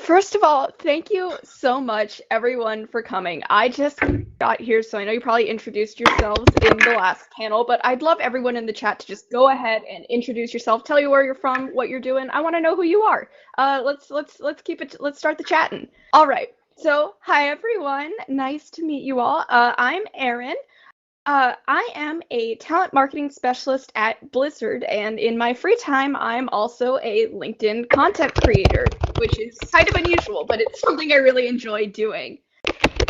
First of all, thank you so much, everyone, for coming. I just got here, so I know you probably introduced yourselves in the last panel, but I'd love everyone in the chat to just go ahead and introduce yourself, tell you where you're from, what you're doing. I want to know who you are. Let's start the chatting. All right. So, hi everyone. Nice to meet you all. I'm Erin. I am a talent marketing specialist at Blizzard, and in my free time, I'm also a LinkedIn content creator, which is kind of unusual, but it's something I really enjoy doing.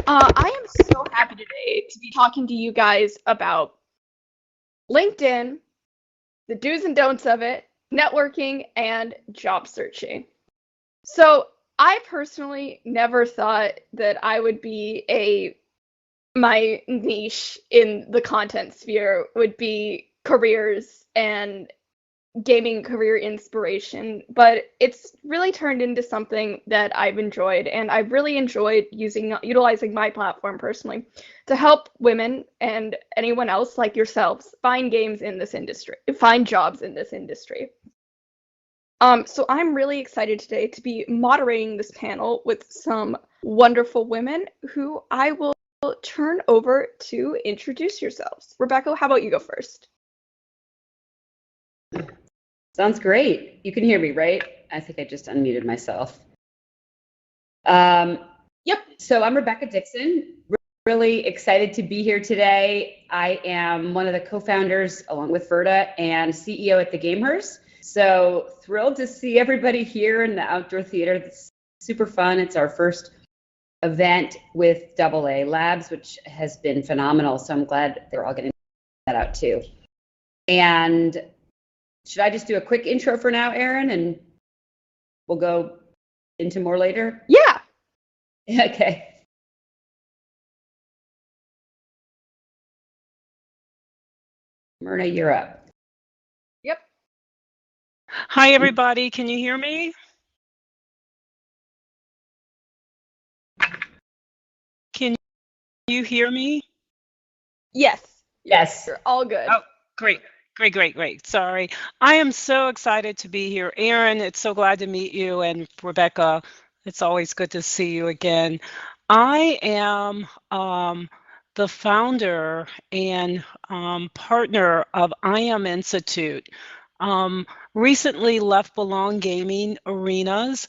I am so happy today to be talking to you guys about LinkedIn, the do's and don'ts of it, networking, and job searching. So, I personally never thought that I would be my niche in the content sphere would be careers and gaming career inspiration, but it's really turned into something that I've enjoyed, and I've really enjoyed utilizing my platform personally to help women and anyone else like yourselves find jobs in this industry. So I'm really excited today to be moderating this panel with some wonderful women who I will turn over to introduce yourselves. Rebecca, how about you go first? Sounds great. You can hear me, right? I think I just unmuted myself. Yep. So I'm Rebecca Dixon. Really excited to be here today. I am one of the co-founders, along with Myrna, and CEO at the gameHERs. So thrilled to see everybody here in the outdoor theater. It's super fun. It's our first event with AA Labs, which has been phenomenal. So I'm glad they're all getting that out too. And should I just do a quick intro for now, Erin, and we'll go into more later? Yeah. Okay. Myrna, you're up. Yep. Hi, everybody. Can you hear me? Can you hear me? Yes. Yes. You're all good. Oh, great. Sorry. I am so excited to be here. Erin, it's so glad to meet you. And Rebecca, it's always good to see you again. I am the founder and partner of I Am Institute. Recently left Belong Gaming Arenas.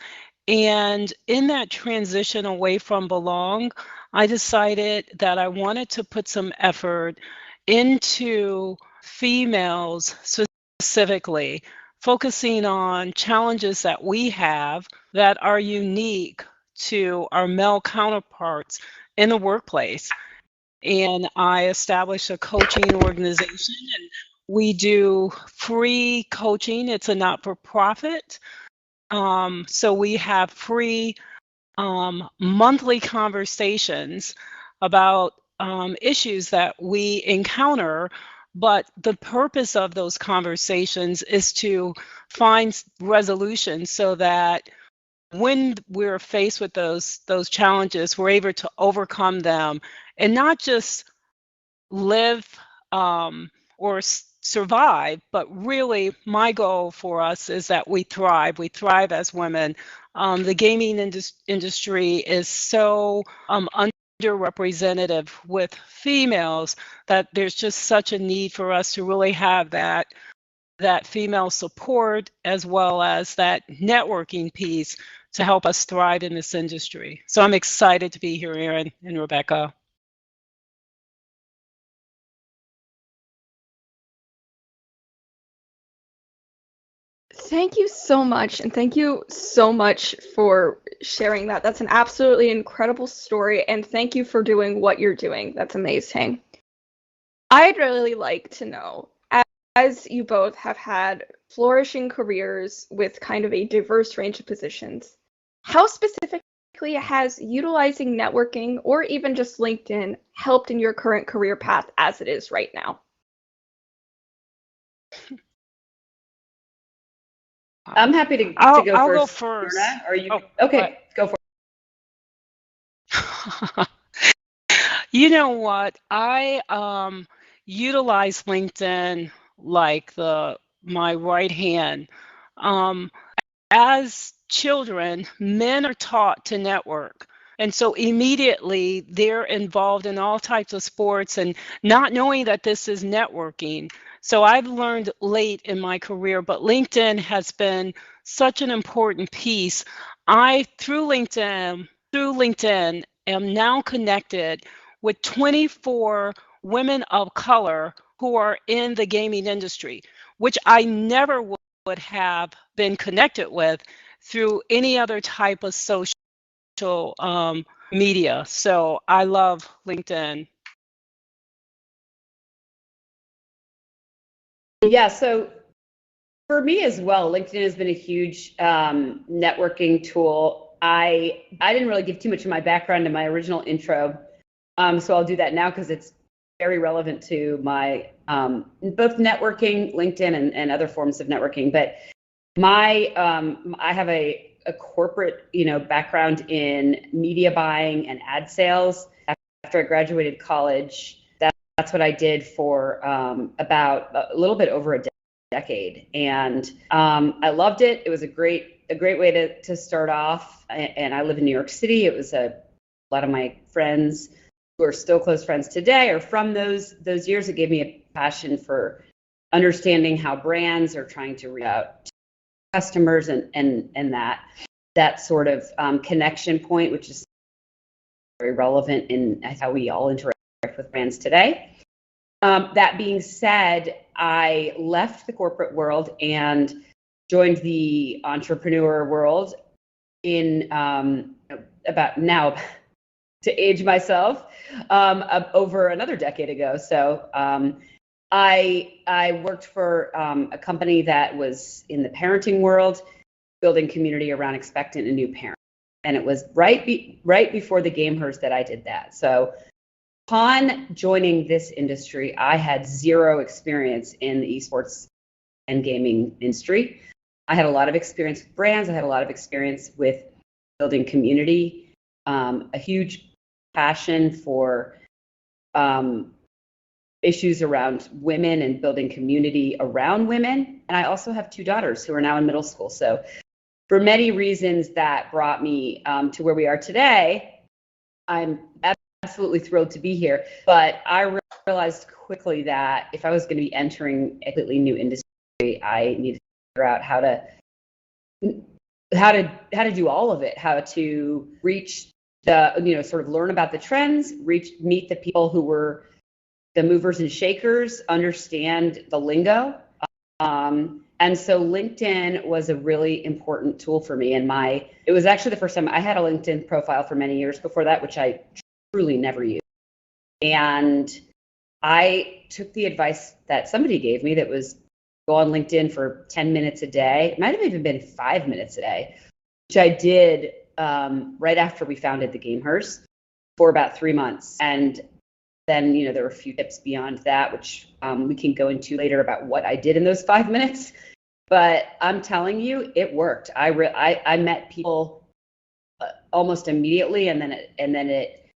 And in that transition away from Belong, I decided that I wanted to put some effort into females specifically, focusing on challenges that we have that are unique to our male counterparts in the workplace. And I established a coaching organization, and we do free coaching. It's a not-for-profit. So we have free monthly conversations about issues that we encounter, but the purpose of those conversations is to find resolutions so that when we're faced with those challenges, we're able to overcome them and not just live or survive, but really my goal for us is that we thrive. We thrive as women. The gaming industry is so underrepresented with females that there's just such a need for us to really have that female support as well as that networking piece to help us thrive in this industry. So I'm excited to be here, Erin and Rebecca. Thank you so much, and thank you so much for sharing that. That's an absolutely incredible story, and thank you for doing what you're doing. That's amazing. I'd really like to know, as you both have had flourishing careers with kind of a diverse range of positions, how specifically has utilizing networking or even just LinkedIn helped in your current career path as it is right now? I'm happy to go I'll first. go first. Myrna, are you okay? Go for it. You know what? I utilize LinkedIn like my right hand. As children, men are taught to network. And so immediately they're involved in all types of sports and not knowing that this is networking. So I've learned late in my career, but LinkedIn has been such an important piece. Through LinkedIn, am now connected with 24 women of color who are in the gaming industry, which I never would have been connected with through any other type of social media. So I love LinkedIn. Yeah, so for me as well, LinkedIn has been a huge networking tool. I didn't really give too much of my background in my original intro, so I'll do that now because it's very relevant to my both networking, LinkedIn, and other forms of networking. But I have a corporate background in media buying and ad sales. After I graduated college, that's what I did for about a little bit over a decade, and I loved it. It was a great way to start off. And I live in New York City. It was a lot of my friends who are still close friends today are from those years. It gave me a passion for understanding how brands are trying to reach out to customers and that sort of connection point, which is very relevant in how we all interact with brands today. That being said, I left the corporate world and joined the entrepreneur world in about now, to age myself, over another decade ago. So I worked for a company that was in the parenting world, building community around expectant and new parents. And it was right before the gameHERs that I did that. So upon joining this industry, I had zero experience in the esports and gaming industry. I had a lot of experience with brands. I had a lot of experience with building community, a huge passion for issues around women and building community around women. And I also have 2 daughters who are now in middle school. So for many reasons that brought me to where we are today, I'm absolutely thrilled to be here. But I realized quickly that if I was going to be entering a completely new industry, I needed to figure out how to do all of it, how to reach the, sort of learn about the trends, meet the people who were the movers and shakers, understand the lingo. And so LinkedIn was a really important tool for me. And it was actually the first time I had a LinkedIn profile for many years before that, which I truly never used. And I took the advice that somebody gave me that was go on LinkedIn for 10 minutes a day. It might have even been 5 minutes a day, which I did right after we founded the gameHERs for about 3 months. And then, there were a few tips beyond that, which we can go into later about what I did in those 5 minutes. But I'm telling you, it worked. I met people almost immediately, and then it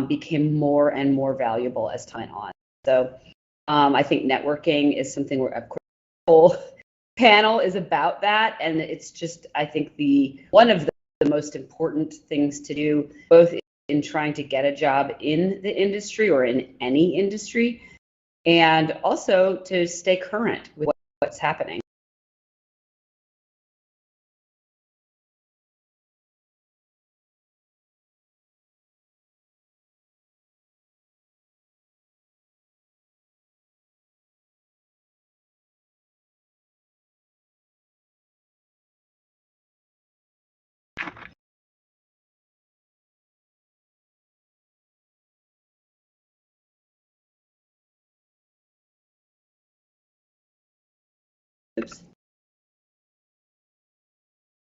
became more and more valuable as time went on. So I think networking is something where, of course, the whole panel is about that, and it's just, I think, one of the most important things to do, both in trying to get a job in the industry or in any industry, and also to stay current with what's happening. Oops.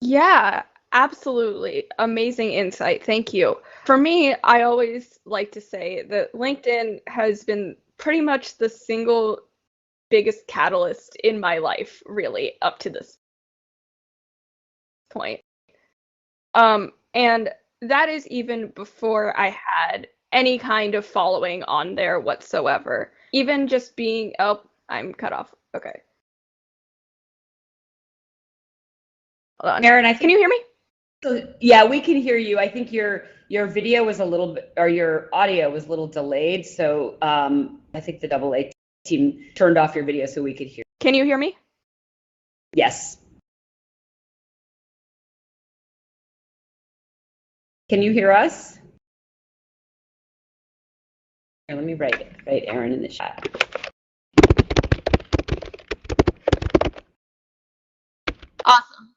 Yeah, absolutely. Amazing insight. Thank you. For me, I always like to say that LinkedIn has been pretty much the single biggest catalyst in my life, really, up to this point. And that is even before I had any kind of following on there whatsoever. Even just being, oh, I'm cut off. Okay. Hold on. Aaron, Can you hear me? Yeah, we can hear you. I think your video was a little bit, or your audio was a little delayed. So I think the AA team turned off your video so we could hear. Can you hear me? Yes. Can you hear us? Here, let me write Aaron in the chat. Awesome.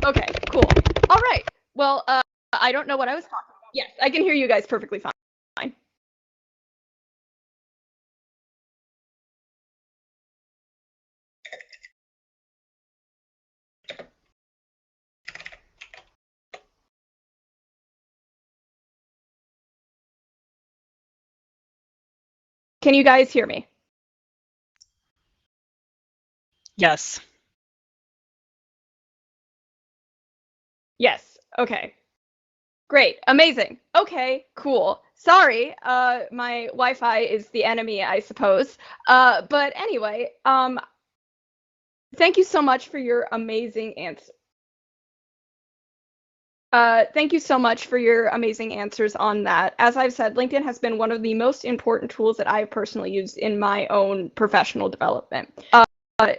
Okay, cool. All right. Well, I don't know what I was talking about. Yes, I can hear you guys perfectly fine. Can you guys hear me? Yes. Yes. Okay. Great. Amazing. Okay, cool. Sorry, my Wi-Fi is the enemy, I suppose. But anyway, thank you so much for your amazing answer. Thank you so much for your amazing answers on that. As I've said, LinkedIn has been one of the most important tools that I've personally used in my own professional development.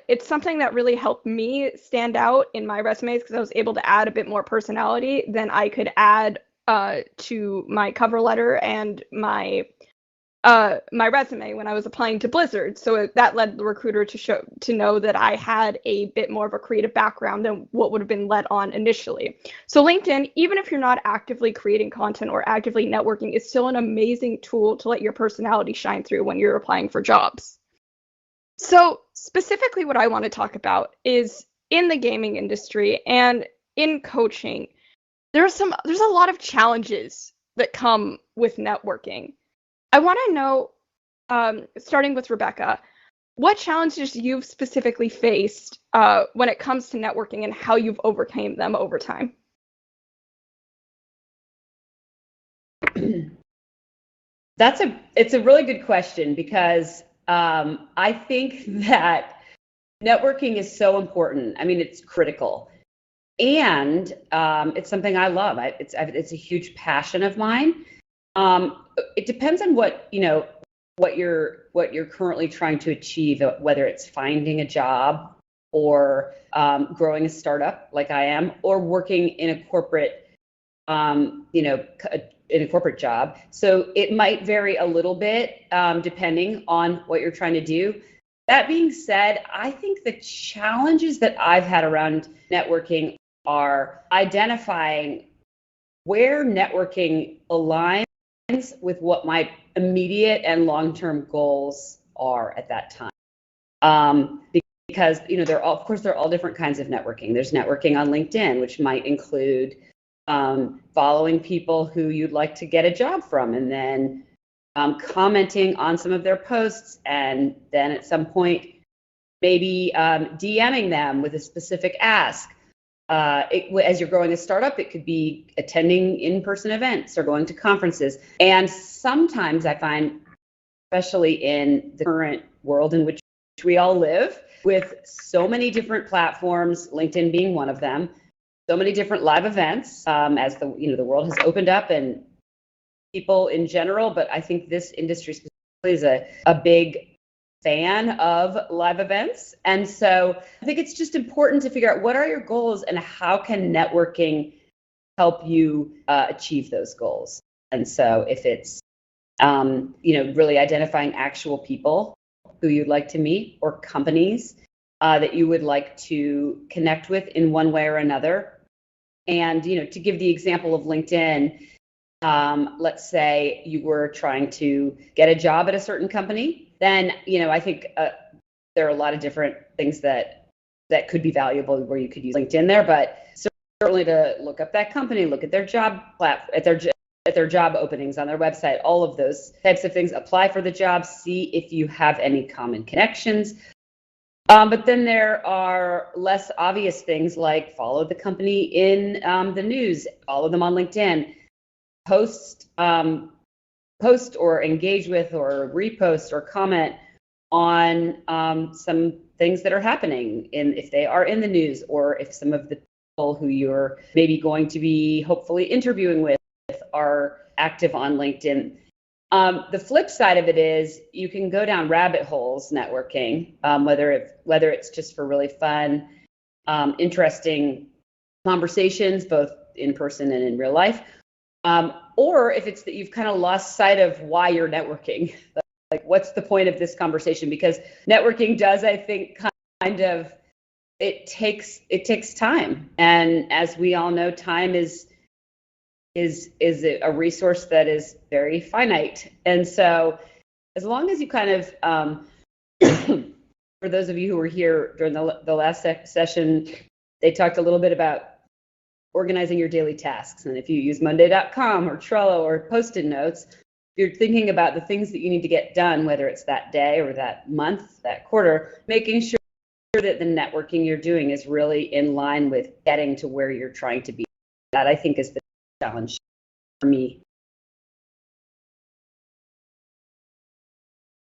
It's something that really helped me stand out in my resumes because I was able to add a bit more personality than I could add to my cover letter and my resume when I was applying to Blizzard. So that led the recruiter to know that I had a bit more of a creative background than what would have been let on initially. So LinkedIn, even if you're not actively creating content or actively networking, is still an amazing tool to let your personality shine through when you're applying for jobs. So specifically what I want to talk about is in the gaming industry and in coaching, there's a lot of challenges that come with networking. I want to know, starting with Rebecca, what challenges you've specifically faced when it comes to networking and how you've overcame them over time. It's a really good question because I think that networking is so important. I mean, it's critical, and it's something I love. It's a huge passion of mine. It depends on what you're currently trying to achieve, whether it's finding a job or growing a startup like I am, or working in a corporate, in a corporate job. So it might vary a little bit depending on what you're trying to do. That being said, I think the challenges that I've had around networking are identifying where networking aligns with what my immediate and long-term goals are at that time. Because there are all different kinds of networking. There's networking on LinkedIn, which might include following people who you'd like to get a job from, and then commenting on some of their posts, and then at some point maybe DMing them with a specific ask. As you're growing a startup, it could be attending in-person events or going to conferences. And sometimes I find, especially in the current world in which we all live, with so many different platforms, LinkedIn being one of them, so many different live events, as the world has opened up, and people in general, but I think this industry specifically is a big fan of live events. And so I think it's just important to figure out what are your goals and how can networking help you achieve those goals. And so if it's really identifying actual people who you'd like to meet, or companies that you would like to connect with in one way or another. And to give the example of LinkedIn, let's say you were trying to get a job at a certain company, then I think there are a lot of different things that could be valuable where you could use LinkedIn there, but certainly to look up that company, look at their job at their job openings on their website, all of those types of things. Apply for the job, see if you have any common connections. But then there are less obvious things like follow the company in the news, follow them on LinkedIn, post or engage with or repost or comment on some things that are happening if they are in the news, or if some of the who you're maybe going to be hopefully interviewing with are active on LinkedIn. The flip side of it is you can go down rabbit holes networking, whether it's just for really fun, interesting conversations, both in person and in real life, or if it's that you've kind of lost sight of why you're networking. Like, what's the point of this conversation? Because networking does, I think, kind of, it takes time, and as we all know, time is a resource that is very finite. And so as long as you kind of for those of you who were here during the last session, they talked a little bit about organizing your daily tasks. And if you use monday.com or Trello or Post-it notes, you're thinking about the things that you need to get done, whether it's that day or that month, that quarter, making sure that the networking you're doing is really in line with getting to where you're trying to be. That, I think, is the challenge for me.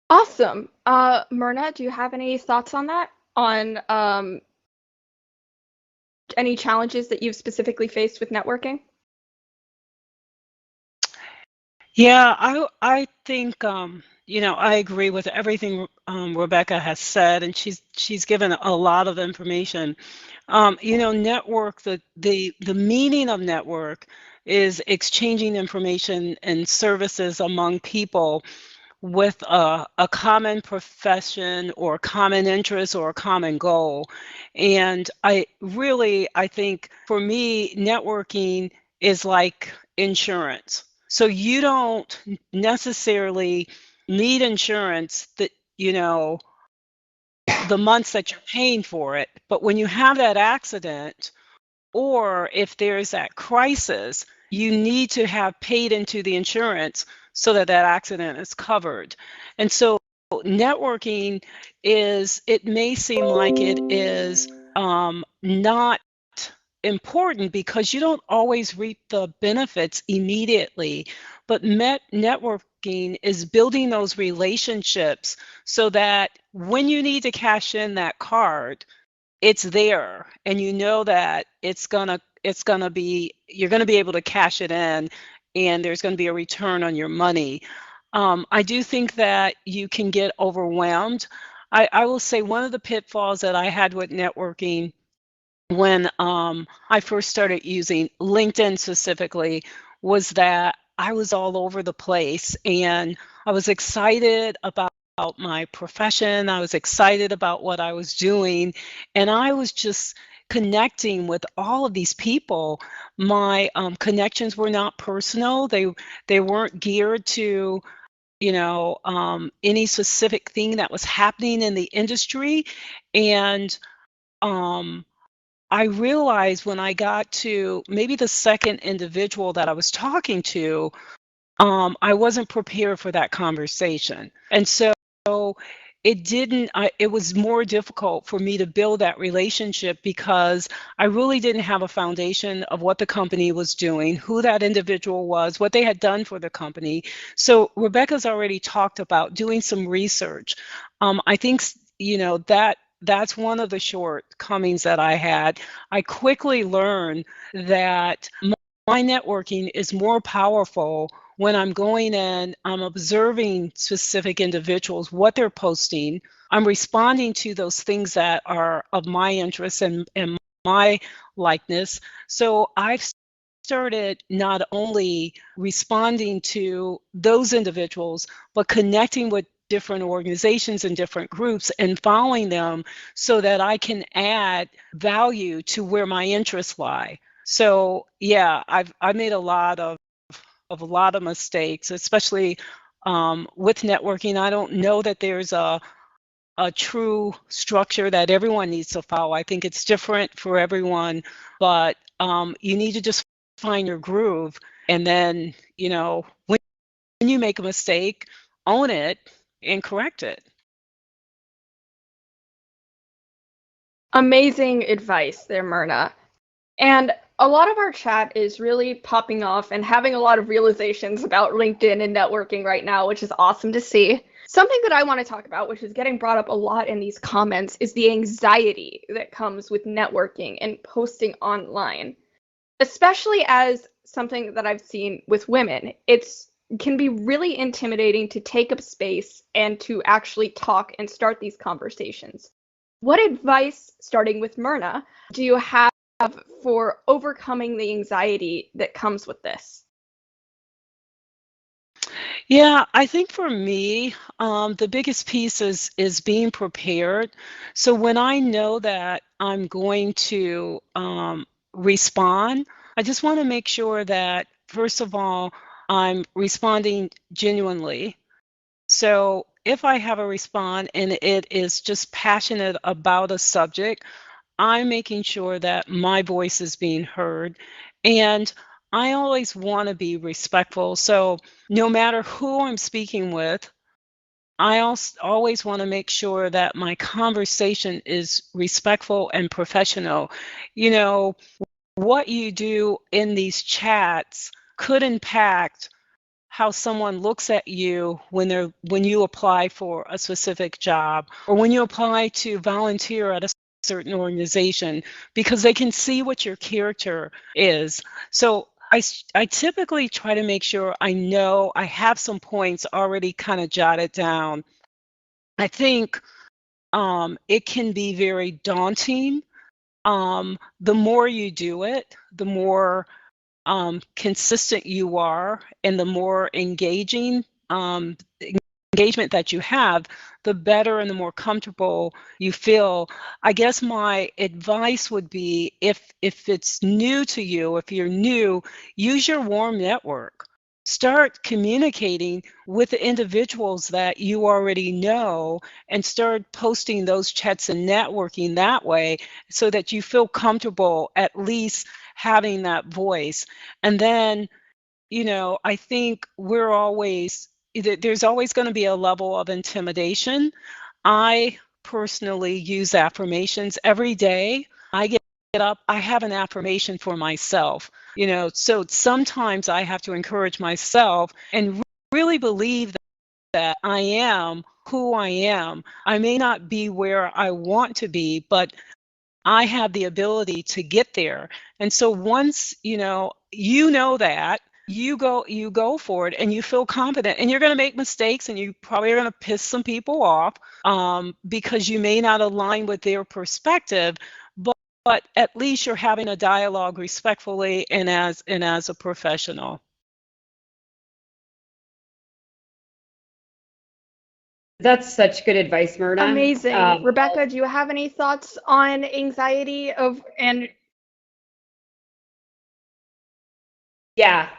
Awesome. Myrna, do you have any thoughts on that? On any challenges that you've specifically faced with networking? Yeah, I think I agree with everything Rebecca has said, and she's given a lot of information. Network, the meaning of network is exchanging information and services among people with a common profession or common interest or a common goal. And I think for me, networking is like insurance. So you don't necessarily need insurance that, the months that you're paying for it. But when you have that accident, or if there's that crisis, you need to have paid into the insurance so that that accident is covered. And so networking it may seem like it is not important because you don't always reap the benefits immediately, but networking is building those relationships so that when you need to cash in that card, it's there, and you know that you're gonna be able to cash it in, and there's gonna be a return on your money. I do think that you can get overwhelmed. I will say one of the pitfalls that I had with networking when I first started using LinkedIn specifically was that I was all over the place, and I was excited about my profession. I was excited about what I was doing, and I was just connecting with all of these people. My connections were not personal. They weren't geared to any specific thing that was happening in the industry. And I realized when I got to maybe the second individual that I was talking to, I wasn't prepared for that conversation. And so it was more difficult for me to build that relationship because I really didn't have a foundation of what the company was doing, who that individual was, what they had done for the company. So Rebecca's already talked about doing some research. I think, that's one of the shortcomings that I had. I quickly learned that my networking is more powerful when I'm going in, I'm observing specific individuals, what they're posting. I'm responding to those things that are of my interest and my likeness. So I've started not only responding to those individuals, but connecting with different organizations and different groups and following them so that I can add value to where my interests lie. So yeah, I've made a lot of mistakes, especially with networking. I don't know that there's a true structure that everyone needs to follow. I think it's different for everyone, but you need to just find your groove, and then when you make a mistake, own it and correct it. Amazing advice there, Myrna. And a lot of our chat is really popping off and having a lot of realizations about LinkedIn and networking right now, which is awesome to see. Something that I want to talk about, which is getting brought up a lot in these comments, is the anxiety that comes with networking and posting online, especially as something that I've seen with women. It's can be really intimidating to take up space and to actually talk and start these conversations. What advice, starting with Myrna, do you have for overcoming the anxiety that comes with this? Yeah, I think for me, the biggest piece is being prepared. So when I know that I'm going to respond, I just want to make sure that first of all, I'm responding genuinely. So if I have a response and it is just passionate about a subject, I'm making sure that my voice is being heard. And I always want to be respectful. So no matter who I'm speaking with, I also always want to make sure that my conversation is respectful and professional. You know, what you do in these chats could impact how someone looks at you when you apply for a specific job or when you apply to volunteer at a certain organization, because they can see what your character is. So I typically try to make sure I know I have some points already kind of jotted down. I think it can be very daunting. The more you do it, the more consistent you are, and the more engagement that you have, the better and the more comfortable you feel. I guess my advice would be, if it's new to you, if you're new, use your warm network. Start communicating with the individuals that you already know and start posting those chats and networking that way so that you feel comfortable at least having that voice. And then, I think there's always going to be a level of intimidation. I personally use affirmations every day. I get up, I have an affirmation for myself, so sometimes I have to encourage myself and really believe that I am who I am. I may not be where I want to be, but I have the ability to get there. And so once that, you go for it and you feel confident, and you're going to make mistakes and you probably are going to piss some people off because you may not align with their perspective, but at least you're having a dialogue respectfully and as a professional. That's such good advice, Myrna. Amazing. Rebecca, do you have any thoughts on anxiety and Yeah,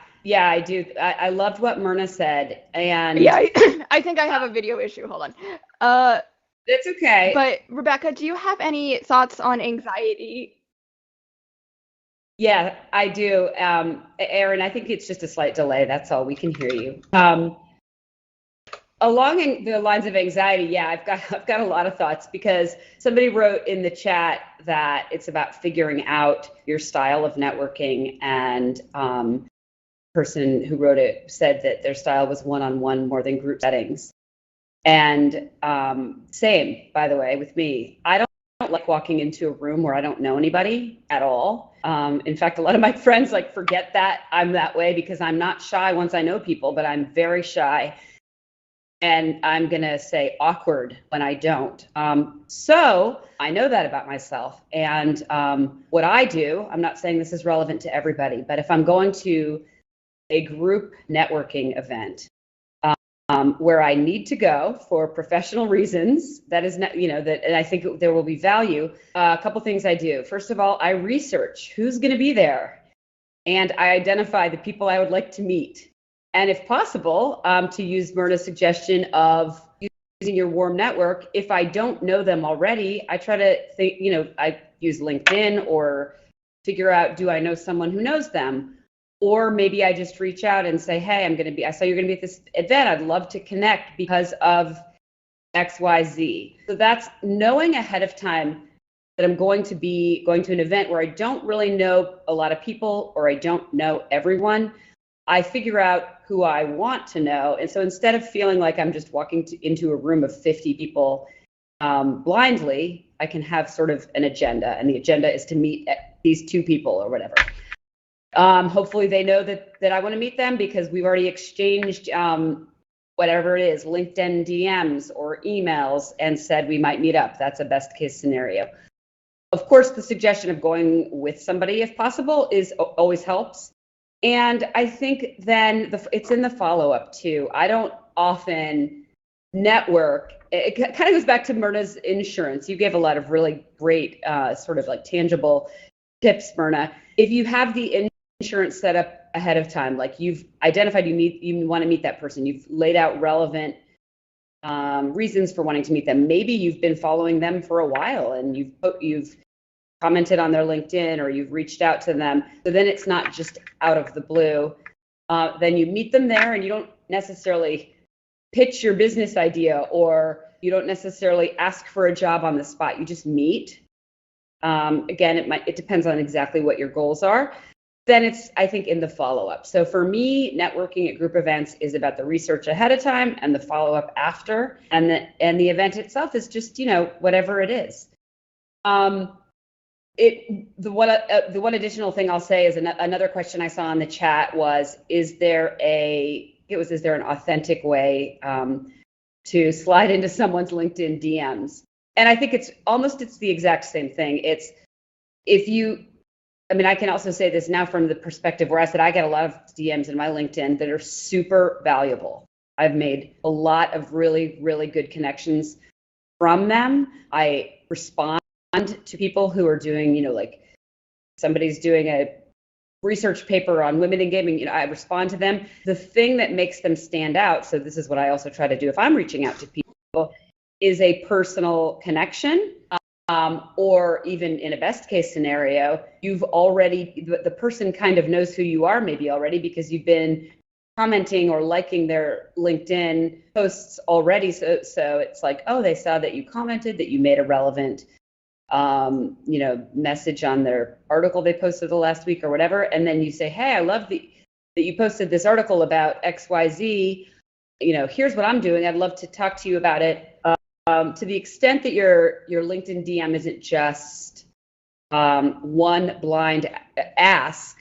I do. I loved what Myrna said, and yeah, I think I have a video issue. Hold on. it's okay. But Rebecca, do you have any thoughts on anxiety? Yeah, I do. Aaron, I think it's just a slight delay. That's all. We can hear you. Along the lines of anxiety, yeah, I've got a lot of thoughts, because somebody wrote in the chat that it's about figuring out your style of networking, and person who wrote it said that their style was one-on-one more than group settings. And same, by the way, with me. I don't like walking into a room where I don't know anybody at all. In fact, a lot of my friends forget that I'm that way, because I'm not shy once I know people, but I'm very shy. And I'm going to say awkward when I don't. So I know that about myself. And what I do, I'm not saying this is relevant to everybody, but if I'm going to a group networking event where I need to go for professional reasons, that is not, and I think there will be value. A couple things I do. First of all, I research who's going to be there, and I identify the people I would like to meet. And if possible, to use Myrna's suggestion of using your warm network, if I don't know them already, I try to think, I use LinkedIn or figure out, do I know someone who knows them? Or maybe I just reach out and say, hey, I saw you're going to be at this event. I'd love to connect because of XYZ. So that's knowing ahead of time that I'm going to be going to an event where I don't really know a lot of people or I don't know everyone, I figure out who I want to know. And so instead of feeling like I'm just walking into a room of 50 people blindly, I can have sort of an agenda. And the agenda is to meet these 2 people or whatever. Hopefully they know that I want to meet them because we've already exchanged whatever it is, LinkedIn DMs or emails, and said we might meet up. That's a best case scenario. Of course, the suggestion of going with somebody if possible always helps. And I think then it's in the follow-up too. I don't often network. It kind of goes back to Myrna's insurance. You gave a lot of really great sort of like tangible tips, Myrna. If you have the insurance set up ahead of time, like you've identified you want to meet that person, you've laid out relevant reasons for wanting to meet them. Maybe you've been following them for a while and you've commented on their LinkedIn or you've reached out to them. So then it's not just out of the blue. Then you meet them there and you don't necessarily pitch your business idea or you don't necessarily ask for a job on the spot. You just meet. Again, it depends on exactly what your goals are. Then it's, I think, in the follow-up. So for me, networking at group events is about the research ahead of time and the follow-up after. And the event itself is just, whatever it is. The one additional thing I'll say is another question I saw in the chat was, is there an authentic way to slide into someone's LinkedIn DMs? And I think it's the exact same thing. I can also say this now from the perspective where I said I get a lot of DMs in my LinkedIn that are super valuable. I've made a lot of really, really good connections from them. I respond to people who are doing, like somebody's doing a research paper on women in gaming, I respond to them. The thing that makes them stand out, so this is what I also try to do if I'm reaching out to people, is a personal connection. Or even in a best case scenario, the person kind of knows who you are maybe already because you've been commenting or liking their LinkedIn posts already. So it's like, oh, they saw that you commented, that you made a relevant message on their article they posted the last week or whatever. And then you say, hey, I love that you posted this article about XYZ. Here's what I'm doing. I'd love to talk to you about it. To the extent that your LinkedIn DM isn't just one blind ask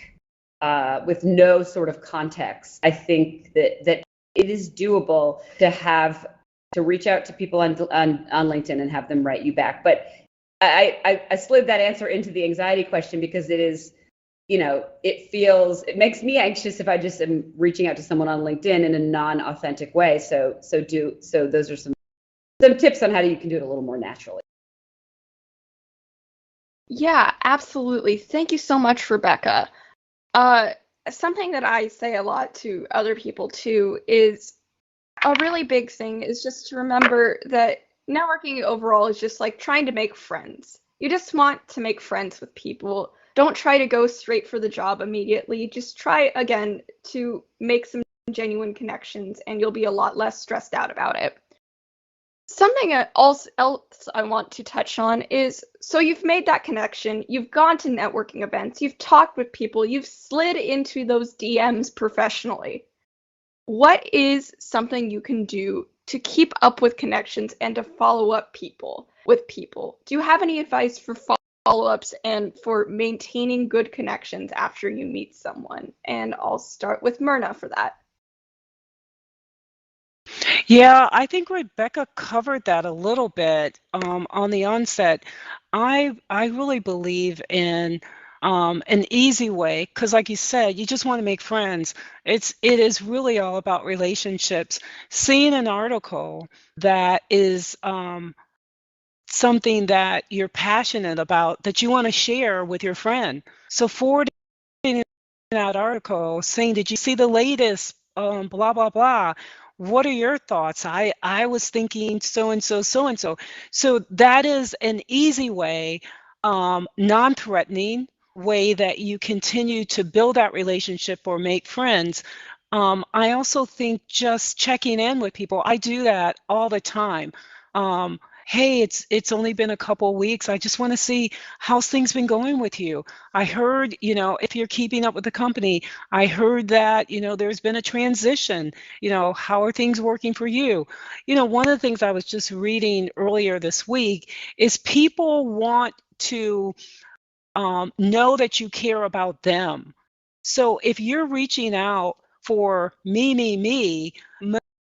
with no sort of context, I think that it is doable to reach out to people on LinkedIn and have them write you back. But I slid that answer into the anxiety question because it is, it makes me anxious if I just am reaching out to someone on LinkedIn in a non-authentic way. So those are some tips on how you can do it a little more naturally. Yeah, absolutely. Thank you so much, Rebecca. Something that I say a lot to other people too is a really big thing is just to remember that networking overall is just like trying to make friends. You just want to make friends with people. Don't try to go straight for the job immediately. Just try again to make some genuine connections and you'll be a lot less stressed out about it. Something else I want to touch on is, so you've made that connection, you've gone to networking events, you've talked with people, you've slid into those DMs professionally. What is something you can do to keep up with connections and to follow up with people? Do you have any advice for follow-ups and for maintaining good connections after you meet someone? And I'll start with Myrna for that. Yeah, I think Rebecca covered that a little bit on the onset. I really believe in an easy way because, like you said, you just want to make friends. It is really all about relationships. Seeing an article that is something that you're passionate about that you want to share with your friend. So forwarding that article saying, did you see the latest blah, blah, blah? What are your thoughts? I was thinking so-and-so, so-and-so. So that is an easy way, non-threatening way that you continue to build that relationship or make friends. I also think just checking in with people. I do that all the time. hey, it's only been a couple weeks. I just want to see how's things been going with you. I heard, if you're keeping up with the company, I heard that, there's been a transition. How are things working for you? One of the things I was just reading earlier this week is people want to know that you care about them. So if you're reaching out for me,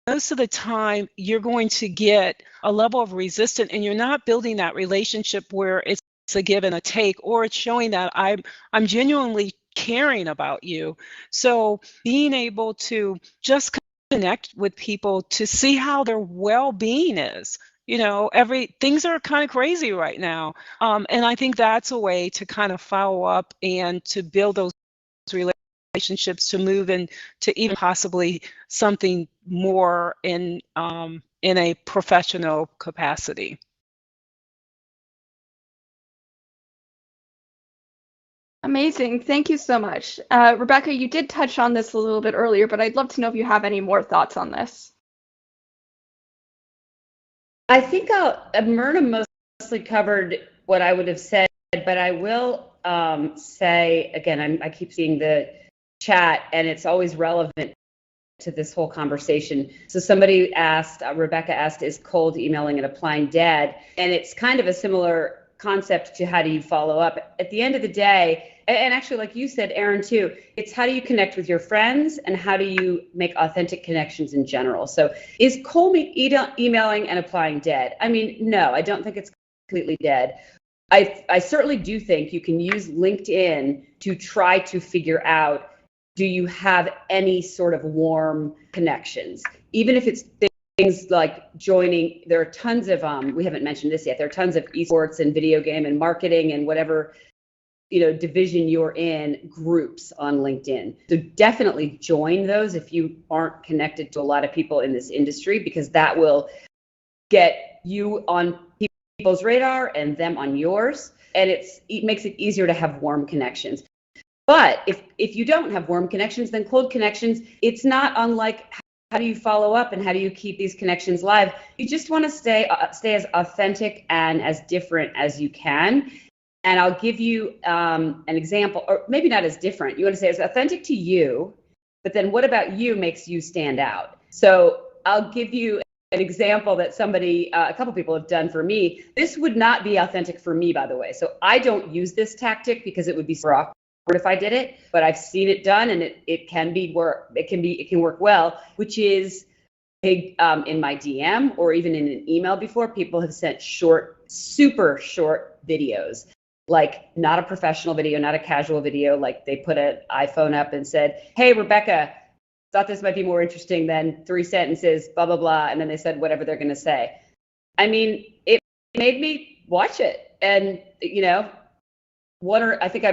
most of the time you're going to get a level of resistance, and you're not building that relationship where it's a give and a take, or it's showing that I'm genuinely caring about you. So being able to just connect with people to see how their well-being is. Things are kind of crazy right now. And I think that's a way to kind of follow up and to build those relationships to move into even possibly something more in a professional capacity. Amazing. Thank you so much. Rebecca, you did touch on this a little bit earlier, but I'd love to know if you have any more thoughts on this. I think Myrna mostly covered what I would have said, but I will say again, I keep seeing the chat, and it's always relevant to this whole conversation. So somebody asked, Rebecca asked, is cold emailing and applying dead? And it's kind of a similar concept to how do you follow up. At the end of the day, and actually, like you said, Aaron, too, it's how do you connect with your friends and how do you make authentic connections in general? So is cold emailing and applying dead? I mean, no, I don't think it's completely dead. I certainly do think you can use LinkedIn to try to figure out, do you have any sort of warm connections? Even if it's things like joining, there are tons of, we haven't mentioned this yet, there are tons of esports and video game and marketing and whatever, division you're in, groups on LinkedIn. So definitely join those if you aren't connected to a lot of people in this industry, because that will get you on people's radar and them on yours. And it makes it easier to have warm connections. But if you don't have warm connections, then cold connections, it's not unlike how do you follow up and how do you keep these connections live? You just want to stay as authentic and as different as you can. And I'll give you an example, or maybe not as different. You want to say as authentic to you, but then what about you makes you stand out? So I'll give you an example that a couple people have done for me. This would not be authentic for me, by the way. So I don't use this tactic because it would be super awkward if I did it, but I've seen it done, and it can work well, which is in my DM or even in an email before, people have sent super short videos, like not a professional video, not a casual video, like they put an iPhone up and said, hey, Rebecca, thought this might be more interesting than 3 sentences, blah, blah, blah. And then they said whatever they're going to say. I mean, it made me watch it. And, I think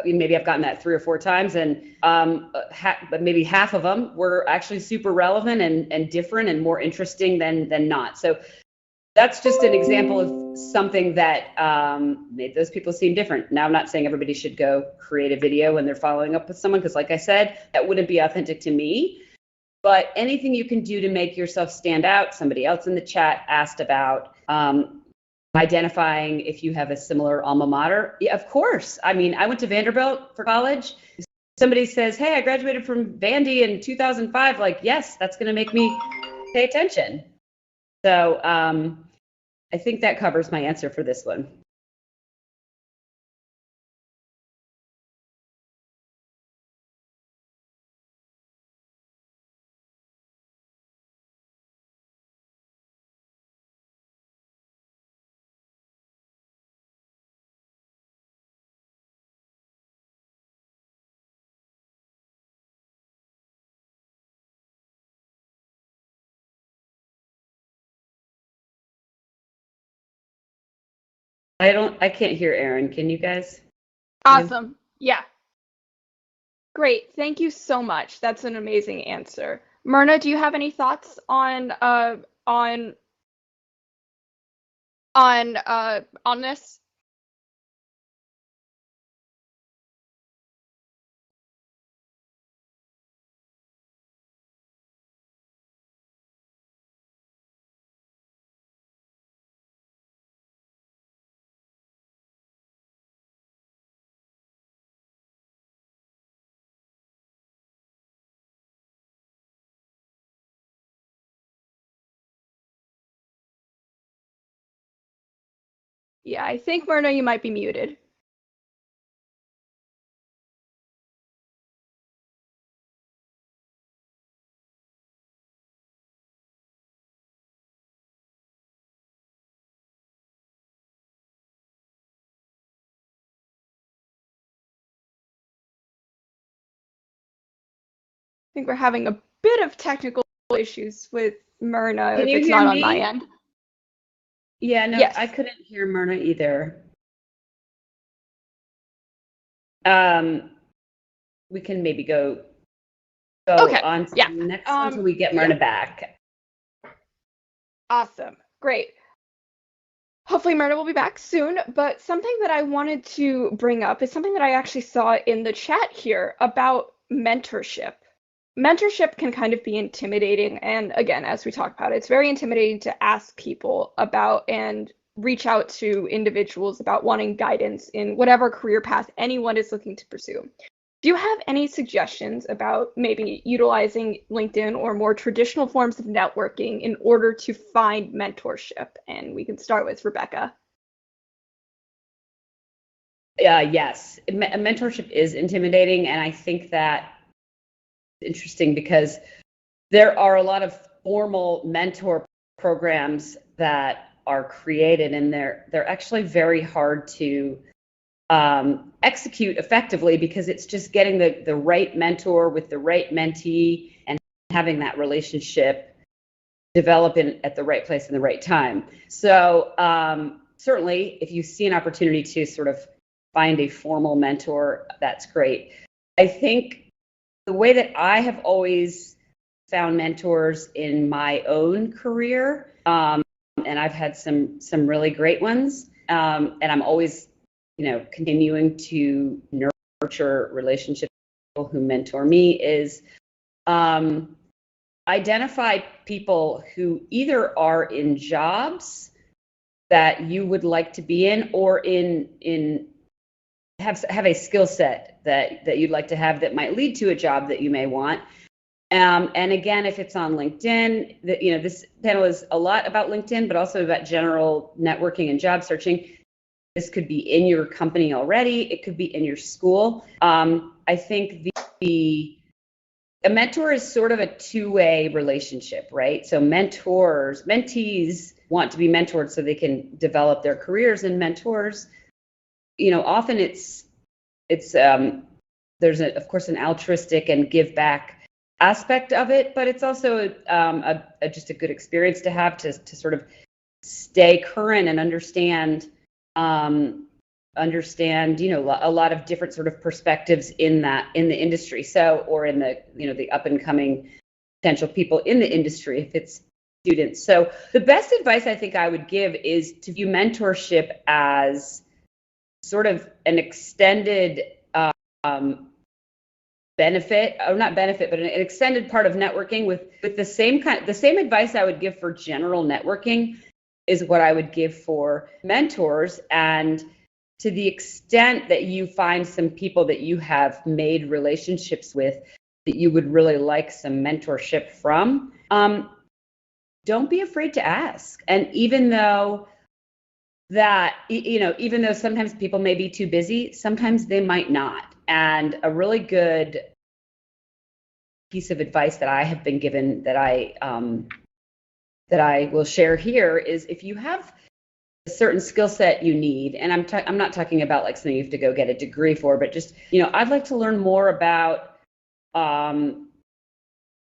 maybe I've gotten that 3 or 4 times, and but maybe half of them were actually super relevant and different and more interesting than not. So that's just an example of something that made those people seem different. Now, I'm not saying everybody should go create a video when they're following up with someone, because like I said, that wouldn't be authentic to me. But anything you can do to make yourself stand out. Somebody else in the chat asked about identifying if you have a similar alma mater. Yeah, of course. I mean, I went to Vanderbilt for college. If somebody says, hey, I graduated from Vandy in 2005, like, yes, that's going to make me pay attention. So I think that covers my answer for this one. I can't hear Aaron. Can you guys? Awesome. Yeah. Great. Thank you so much. That's an amazing answer. Myrna, do you have any thoughts on this? Yeah, I think Myrna, you might be muted. I think we're having a bit of technical issues with Myrna Can if you it's hear not on my me? end. Yeah, no, Yes. I couldn't hear Myrna either. We can maybe go Okay. on to Yeah. the next one until we get Yeah. Myrna back. Awesome. Great. Hopefully Myrna will be back soon, but something that I wanted to bring up is something that I actually saw in the chat here about mentorship. Mentorship can kind of be intimidating, and again, as we talked about, it's very intimidating to ask people about and reach out to individuals about wanting guidance in whatever career path anyone is looking to pursue. Do you have any suggestions about maybe utilizing LinkedIn or more traditional forms of networking in order to find mentorship? And we can start with Rebecca. Yes, mentorship is intimidating, and I think that it's interesting because there are a lot of formal mentor programs that are created, and they're actually very hard to execute effectively because it's just getting the right mentor with the right mentee and having that relationship develop at the right place in the right time. So certainly, if you see an opportunity to sort of find a formal mentor, that's great. I think the way that I have always found mentors in my own career, and I've had some really great ones, and I'm always continuing to nurture relationships with people who mentor me, is identify people who either are in jobs that you would like to be in, or have a skill set that you'd like to have that might lead to a job that you may want. And again, if it's on LinkedIn, this panel is a lot about LinkedIn, but also about general networking and job searching. This could be in your company already. It could be in your school. I think a mentor is sort of a two-way relationship, right? So mentees want to be mentored so they can develop their careers, and mentors, often it's there's of course an altruistic and give back aspect of it, but it's also just a good experience to have to sort of stay current and understand a lot of different sort of perspectives in the industry, or in the up and coming potential people in the industry if it's students. So the best advice I think I would give is to view mentorship as sort of an extended benefit, or not benefit, but an extended part of networking with the same advice I would give for general networking is what I would give for mentors. And to the extent that you find some people that you have made relationships with that you would really like some mentorship from, don't be afraid to ask. And even though sometimes people may be too busy, sometimes they might not. And a really good piece of advice that I have been given that I will share here is, if you have a certain skill set you need, and I'm not talking about like something you have to go get a degree for, but just, I'd like to learn more about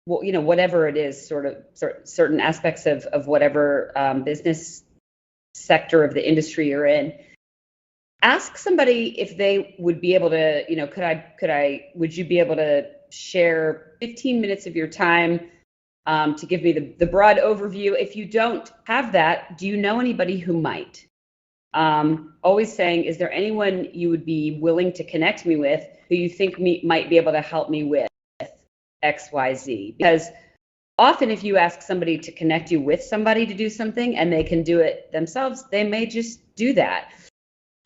whatever it is, sort of certain aspects of whatever business sector of the industry you're in. Ask somebody if they would be able to, would you be able to share 15 minutes of your time to give me the broad overview? If you don't have that, do you know anybody who might? Always saying, is there anyone you would be willing to connect me with who you think might be able to help me with XYZ? Because often if you ask somebody to connect you with somebody to do something and they can do it themselves, they may just do that.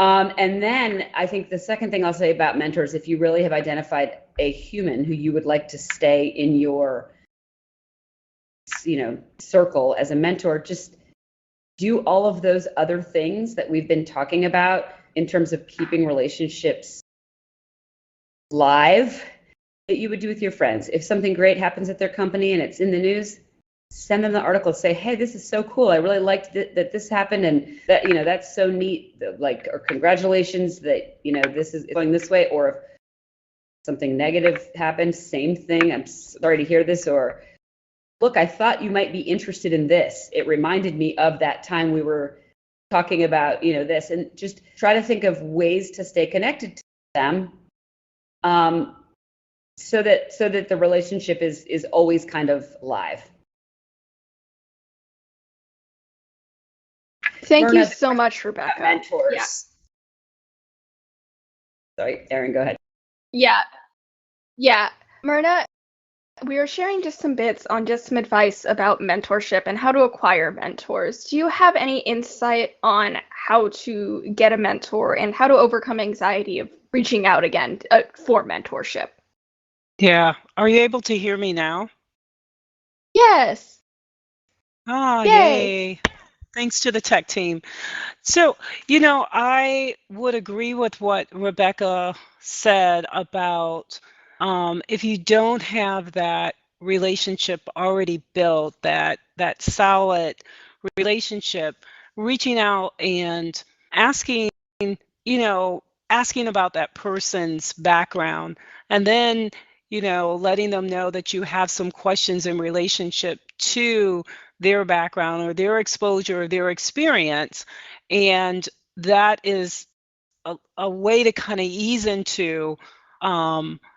And then I think the second thing I'll say about mentors, if you really have identified a human who you would like to stay in your circle as a mentor, just do all of those other things that we've been talking about in terms of keeping relationships live that you would do with your friends. If something great happens at their company and it's in the news, send them the article, say, hey, this is so cool. I really liked that this happened, and that, that's so neat. Like, or congratulations that, this is going this way. Or if something negative happened, same thing. I'm sorry to hear this. Or, look, I thought you might be interested in this. It reminded me of that time we were talking about, this, and just try to think of ways to stay connected to them. So that the relationship is always kind of live. Thank Myrna, you so much, Rebecca. Mentors. Yeah. Sorry, Erin, go ahead. Yeah. Myrna, we are sharing just some bits on just some advice about mentorship and how to acquire mentors. Do you have any insight on how to get a mentor and how to overcome anxiety of reaching out again for mentorship? Yeah. Are you able to hear me now? Yes. Ah, Yay. yay. Thanks to the tech team. So, I would agree with what Rebecca said about if you don't have that relationship already built, that solid relationship, reaching out and asking, asking about that person's background, and then, letting them know that you have some questions in relationship to their background or their exposure or their experience. And that is a way to kind of ease into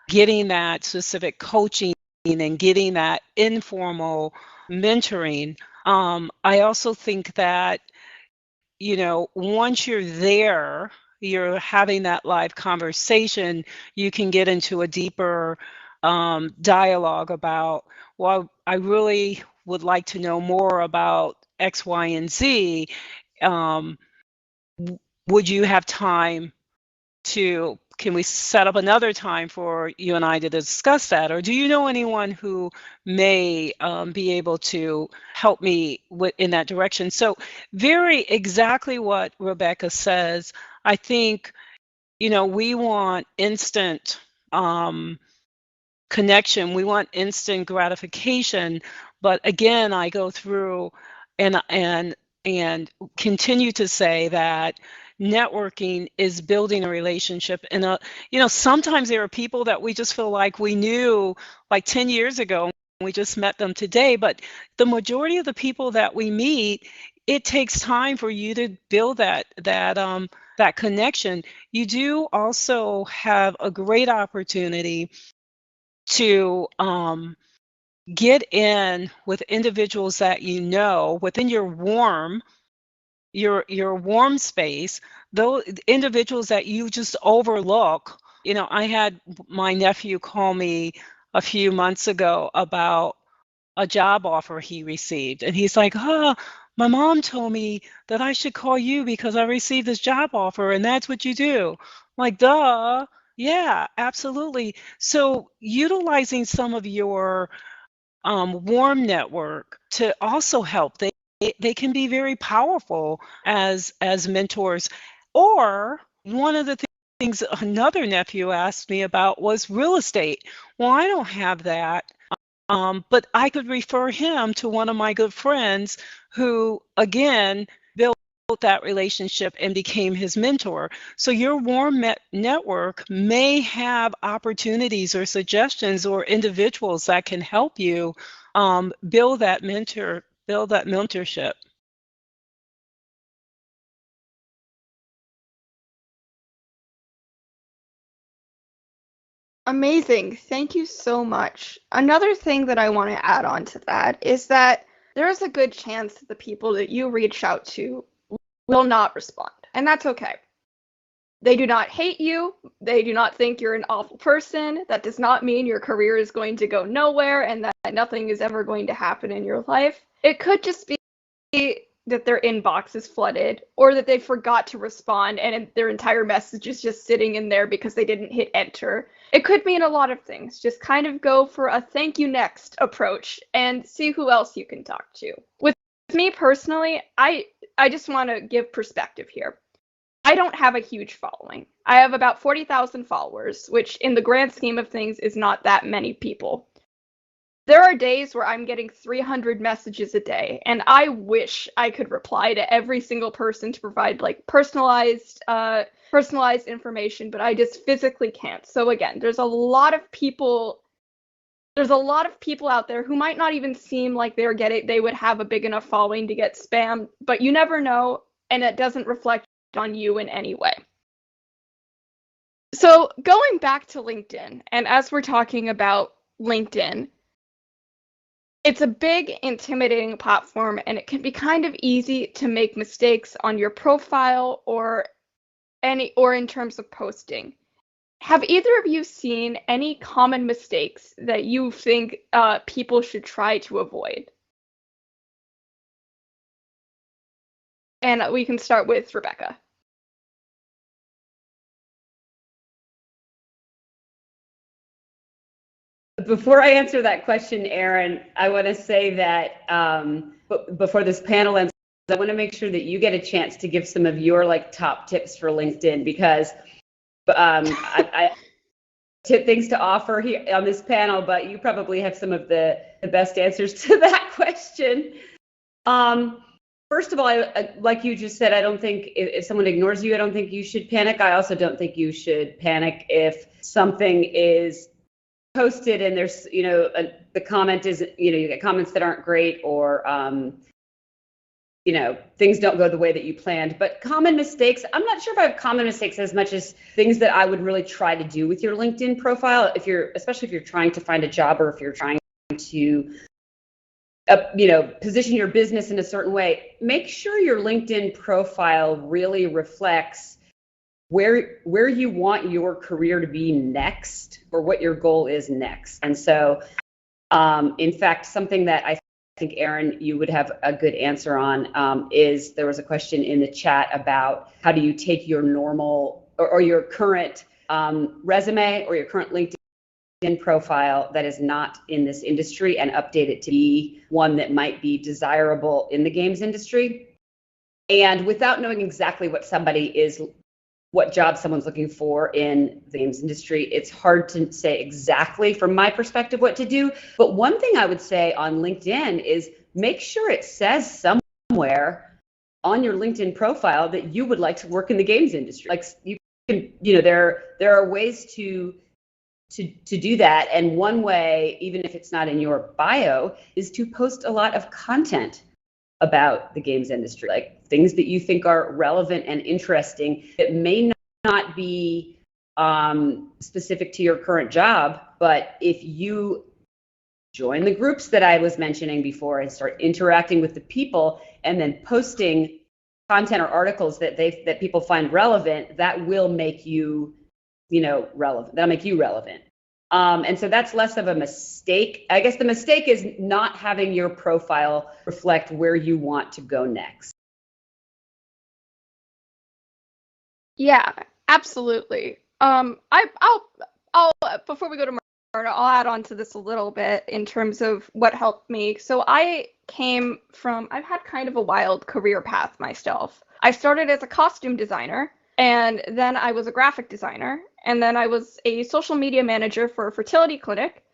getting that specific coaching and getting that informal mentoring. I also think that, once you're there, you're having that live conversation, you can get into a deeper dialogue about, well, I really would like to know more about X, Y, and Z. Would you have time can we set up another time for you and I to discuss that? Or do you know anyone who may be able to help me in that direction? So very exactly what Rebecca says. I think, we want instant connection. We want instant gratification. But again, I go through and continue to say that networking is building a relationship. And sometimes there are people that we just feel like we knew like 10 years ago, and we just met them today. But the majority of the people that we meet, it takes time for you to build that connection. You do also have a great opportunity to get in with individuals that within your warm space, those individuals that you just overlook. I had my nephew call me a few months ago about a job offer he received, and he's like, my mom told me that I should call you because I received this job offer, and that's what you do. I'm like, duh. Yeah, absolutely. So utilizing some of your warm network to also help. They can be very powerful as mentors. Or one of the things another nephew asked me about was real estate. Well, I don't have that. But I could refer him to one of my good friends who, again, built that relationship and became his mentor. So your warm network may have opportunities or suggestions or individuals that can help you build that mentorship. Amazing. Thank you so much. Another thing that I want to add on to that is that there is a good chance that the people that you reach out to will not respond, and that's okay. They do not hate you. They do not think you're an awful person. That does not mean your career is going to go nowhere and that nothing is ever going to happen in your life. It could just be that their inbox is flooded or that they forgot to respond and their entire message is just sitting in there because they didn't hit enter. It could mean a lot of things. Just kind of go for a thank you next approach and see who else you can talk to. With me personally, I I just want to give perspective here. I don't have a huge following. I have about 40,000 followers, which in the grand scheme of things is not that many people. There are days where I'm getting 300 messages a day, and I wish I could reply to every single person to provide like personalized information, but I just physically can't. So again, there's a lot of people out there who might not even seem like they would have a big enough following to get spammed, but you never know, and it doesn't reflect on you in any way. So going back to LinkedIn, and as we're talking about LinkedIn, it's a big, intimidating platform, and it can be kind of easy to make mistakes on your profile or in terms of posting. Have either of you seen any common mistakes that you think people should try to avoid? And we can start with Rebecca. Before I answer that question, Erin, I want to say that before this panel ends, I want to make sure that you get a chance to give some of your like top tips for LinkedIn, because I tip things to offer here on this panel, but you probably have some of the best answers to that question. First of all, like you just said, I don't think if someone ignores you, I don't think you should panic. I also don't think you should panic if something is posted and there's, the comment is, you get comments that aren't great, or, things don't go the way that you planned. But common mistakes, I'm not sure if I have common mistakes as much as things that I would really try to do with your LinkedIn profile, especially if you're trying to find a job, or if you're trying to position your business in a certain way. Make sure your LinkedIn profile really reflects where you want your career to be next, or what your goal is next. And so, in fact, something that I think, Erin, you would have a good answer on is there was a question in the chat about how do you take your normal or your current resume or your current LinkedIn profile that is not in this industry and update it to be one that might be desirable in the games industry. And without knowing exactly what job someone's looking for in the games industry, it's hard to say exactly from my perspective what to do. But one thing I would say on LinkedIn is make sure it says somewhere on your LinkedIn profile that you would like to work in the games industry. Like, you can, there are ways to do that. And one way, even if it's not in your bio, is to post a lot of content about the games industry, like things that you think are relevant and interesting that may not be specific to your current job. But if you join the groups that I was mentioning before and start interacting with the people and then posting content or articles that people find relevant, that will make you, relevant. That'll make you relevant. And so that's less of a mistake. I guess the mistake is not having your profile reflect where you want to go next. Yeah, absolutely. I'll before we go to Myrna, I'll add on to this a little bit in terms of what helped me. So I've had kind of a wild career path myself. I started as a costume designer, and then I was a graphic designer, and then I was a social media manager for a fertility clinic,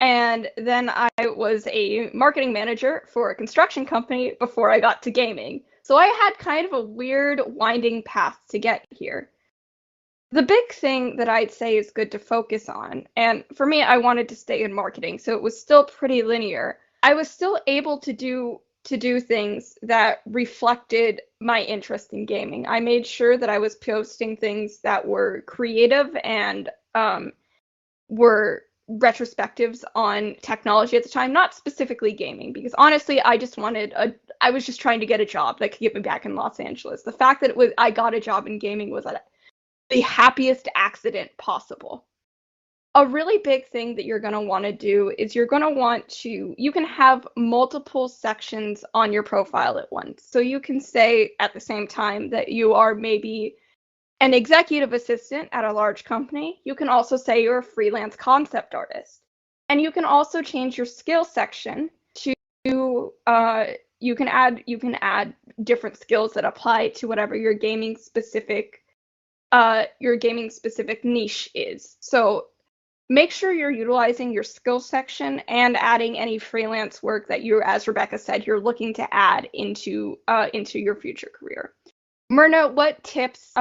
and then I was a marketing manager for a construction company before I got to gaming. So I had kind of a weird winding path to get here. The big thing that I'd say is good to focus on, and for me, I wanted to stay in marketing, so it was still pretty linear. I was still able to do things that reflected my interest in gaming. I made sure that I was posting things that were creative and were retrospectives on technology at the time, not specifically gaming, because honestly, I was just trying to get a job that could get me back in Los Angeles. The fact that I got a job in gaming was the happiest accident possible. A really big thing that you're going to want to do is you can have multiple sections on your profile at once. So you can say at the same time that you are maybe an executive assistant at a large company. You can also say you're a freelance concept artist. And you can also change your skill section to you can add different skills that apply to whatever your gaming specific niche is. So make sure you're utilizing your skills section and adding any freelance work that you, as Rebecca said, you're looking to add into your future career. Myrna, what tips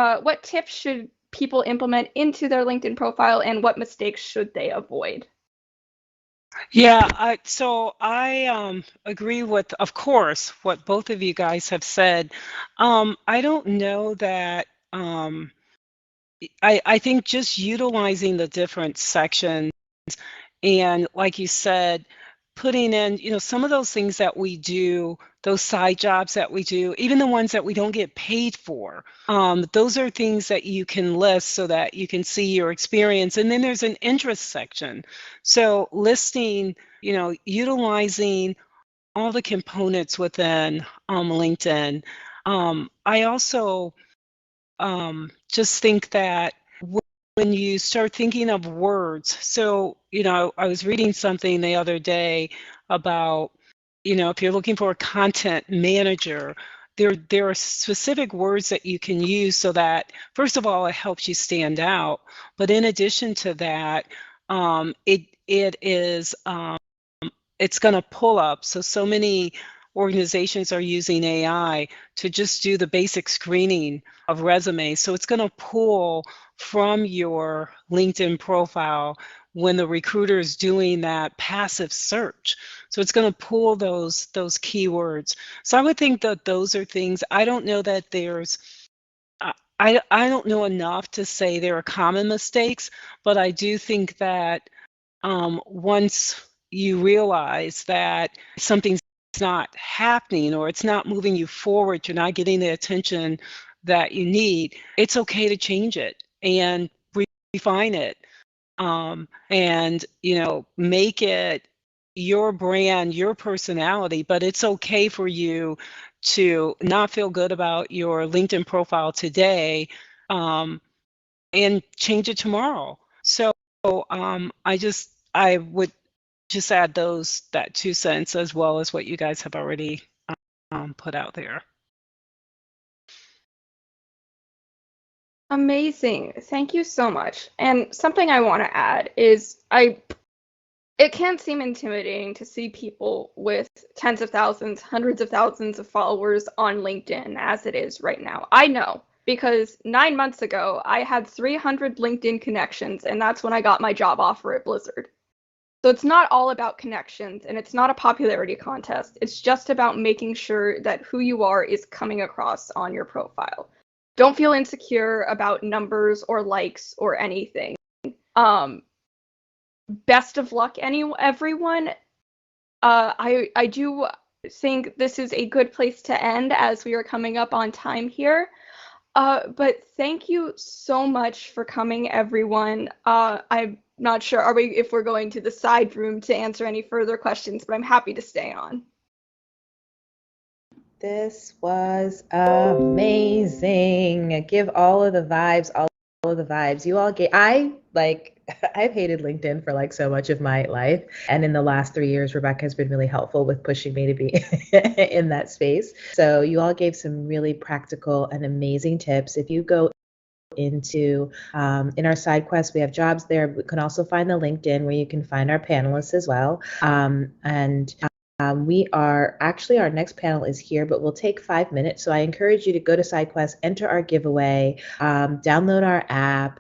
should people implement into their LinkedIn profile, and what mistakes should they avoid? Yeah, I agree with, of course, what both of you guys have said. I don't know that. I think just utilizing the different sections and, like you said, putting in, some of those things that we do, those side jobs that we do, even the ones that we don't get paid for, those are things that you can list so that you can see your experience. And then there's an interest section. So listing, utilizing all the components within LinkedIn. I also just think that when you start thinking of words, so, I was reading something the other day about, if you're looking for a content manager, there are specific words that you can use so that, first of all, it helps you stand out. But in addition to that, it is, it's going to pull up. So many organizations are using AI to just do the basic screening of resumes. So it's going to pull from your LinkedIn profile when the recruiter is doing that passive search. So it's going to pull those keywords. So I would think that those are things. I don't know that there's I don't know enough to say there are common mistakes, but I do think that once you realize that something's not happening or it's not moving you forward, you're not getting the attention that you need, it's okay to change it and refine it, and make it your brand, your personality. But it's okay for you to not feel good about your LinkedIn profile today, and change it tomorrow. So I would just add that 2 cents, as well as what you guys have already put out there. Amazing. Thank you so much. And something I want to add is it can seem intimidating to see people with tens of thousands, hundreds of thousands of followers on LinkedIn as it is right now. I know, because 9 months ago, I had 300 LinkedIn connections, and that's when I got my job offer at Blizzard. So it's not all about connections, and it's not a popularity contest. It's just about making sure that who you are is coming across on your profile. Don't feel insecure about numbers or likes or anything. Best of luck, everyone. I do think this is a good place to end, as we are coming up on time here. But thank you so much for coming, everyone. I'm not sure if we're going to the side room to answer any further questions, but I'm happy to stay on. This was amazing. Give all of the vibes, all of the vibes. You all gave, I've hated LinkedIn for so much of my life. And in the last 3 years, Rebecca has been really helpful with pushing me to be in that space. So you all gave some really practical and amazing tips. If you go into in our side quest, we have jobs there. We can also find the LinkedIn where you can find our panelists as well. We are actually, our next panel is here, but we'll take 5 minutes. So I encourage you to go to SideQuest, enter our giveaway, download our app,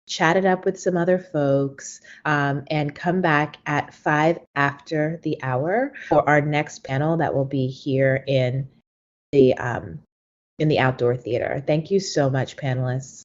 chat it up with some other folks, and come back at 5 after the hour for our next panel that will be here in the outdoor theater. Thank you so much, panelists.